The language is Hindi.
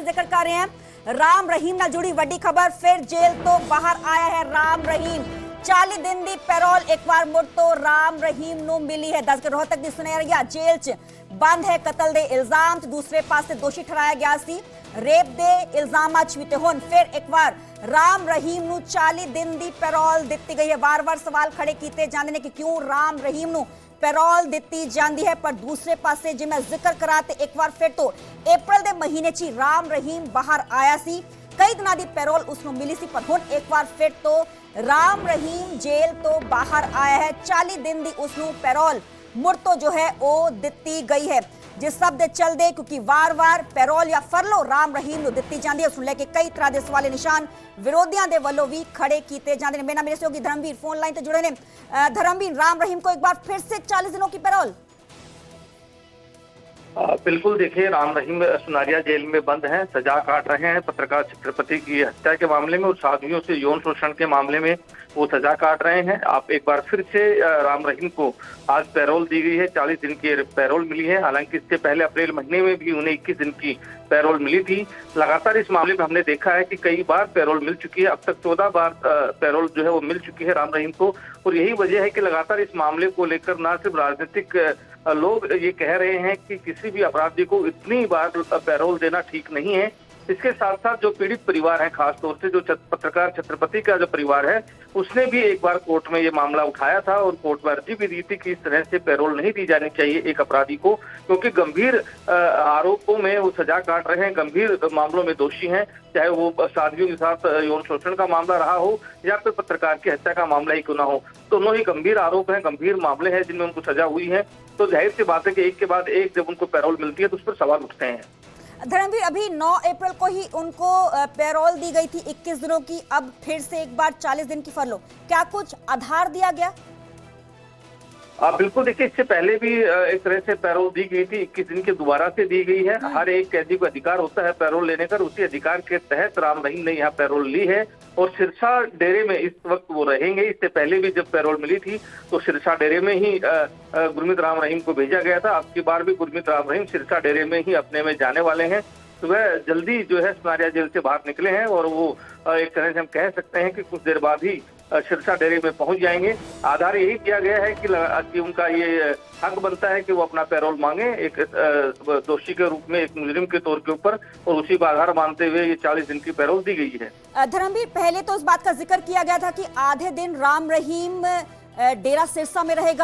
से जिक्र कर रहे हैं। राम रहीम नाल जुड़ी वड्डी खबर, फिर जेल तो बाहर आया है राम रहीम। 40 दिन दी पैरोल एक बार मुड़ तो राम रहीम नूं मिली है। दस रोहतक दी सुनहरिया जेल च बंद है कतल दे इल्जाम च, दूसरे पासे दोषी ठहराया गया सी रेप दे इल्जामां च भी। ते हुण फिर एक बार राम रहीम नूं 40 दिन दी पैरोल दित्ती गई है। वार-वार सवाल खड़े कीते जांदे ने कि क्यों राम रहीम नूं पैरोल दित्ती जांदी है, पर दूसरे पासे जे मैं जिक्र करा ते एक बार फिर तो अप्रैल दे महीने च राम रहीम बाहर आया सी। कई दिनां दी पैरोल उसनूं मिली सी, पर हुण एक बार फिर तो राम रहीम जेल तो बाहर आया है। 40 दिन दी उसनूं पैरोल मुड़ तो जो है वो दित्ती गई है। जिस सब दे चलदे क्योंकि वार-वार पैरोल या फरलो राम रहीम नूं दित्ती जांदी है, उस लेके कई तरह के सवाले निशान विरोधियों के वालों भी खड़े किए जाते हैं। मेरा मेरे सहयोगी धर्मवीर फोन लाइन से जुड़े ने। धर्मवीर, राम रहीम को एक बार फिर से 40 दिनों की पैरोल। बिल्कुल, देखिए, राम रहीम सुनारिया जेल में बंद हैं, सजा काट रहे हैं। पत्रकार छत्रपति की हत्या के मामले में और साधुओं से यौन शोषण के मामले में वो सजा काट रहे हैं। आप एक बार फिर से राम रहीम को आज पैरोल दी गई है, 40 दिन की पैरोल मिली है। हालांकि इससे पहले अप्रैल महीने में भी उन्हें 21 दिन की पैरोल मिली थी। लगातार इस मामले में हमने देखा है कि कई बार पैरोल मिल चुकी है। अब तक 14 बार पैरोल जो है वो मिल चुकी है राम रहीम को, और यही वजह है कि लगातार इस मामले को लेकर न सिर्फ राजनीतिक लोग ये कह रहे हैं कि किसी भी अपराधी को इतनी बार पैरोल देना ठीक नहीं है। इसके साथ साथ जो पीड़ित परिवार है, खासतौर से जो पत्रकार छत्रपति का जो परिवार है, उसने भी एक बार कोर्ट में ये मामला उठाया था और कोर्ट में अर्जी भी दी थी कि इस तरह से पैरोल नहीं दी जानी चाहिए एक अपराधी को, क्योंकि गंभीर आरोपों में वो सजा काट रहे हैं, गंभीर मामलों में दोषी हैं। चाहे वो साथियों के साथ यौन शोषण का मामला रहा हो या फिर पत्रकार की हत्या का मामला ही क्यों ना हो, दोनों ही गंभीर आरोप हैं, गंभीर मामले हैं जिनमें उनको सजा हुई है। तो जाहिर सी बात है कि एक के बाद एक जब उनको पैरोल मिलती है तो उस पर सवाल उठते हैं। धर्मवीर, अभी 9 अप्रैल को ही उनको पैरोल दी गई थी 21 दिनों की, अब फिर से एक बार 40 दिन की फरलो, क्या कुछ आधार दिया गया? बिल्कुल, देखिए, इससे पहले भी एक तरह से पैरोल दी गई थी, 21 दिन की दोबारा से दी गई है। हर एक कैदी को अधिकार होता है पैरोल लेने का, उसी अधिकार के तहत राम रहीम ने यहाँ पैरोल ली है और सिरसा डेरे में इस वक्त वो रहेंगे। इससे पहले भी जब पैरोल मिली थी तो सिरसा डेरे में ही गुरमीत राम रहीम को भेजा गया था। अब की बार भी गुरमीत राम रहीम सिरसा डेरे में ही अपने में जाने वाले हैं। तो वह जल्दी जो है सुनारिया जेल से बाहर निकले हैं और वो एक तरह से हम कह सकते हैं कि कुछ देर बाद ही सिरसा डेरे में पहुंच जाएंगे। आधार यही किया गया है कि उनका ये हक बनता है कि वो अपना पैरोल मांगे एक दोषी के रूप में, एक मुजरिम के तौर के ऊपर, और उसी को आधार मानते हुए ये 40 दिन की पैरोल दी गई है। धर्मवीर, पहले तो इस बात का जिक्र किया गया था कि आधे दिन राम रहीम डेरा सिरसा में रहेगा।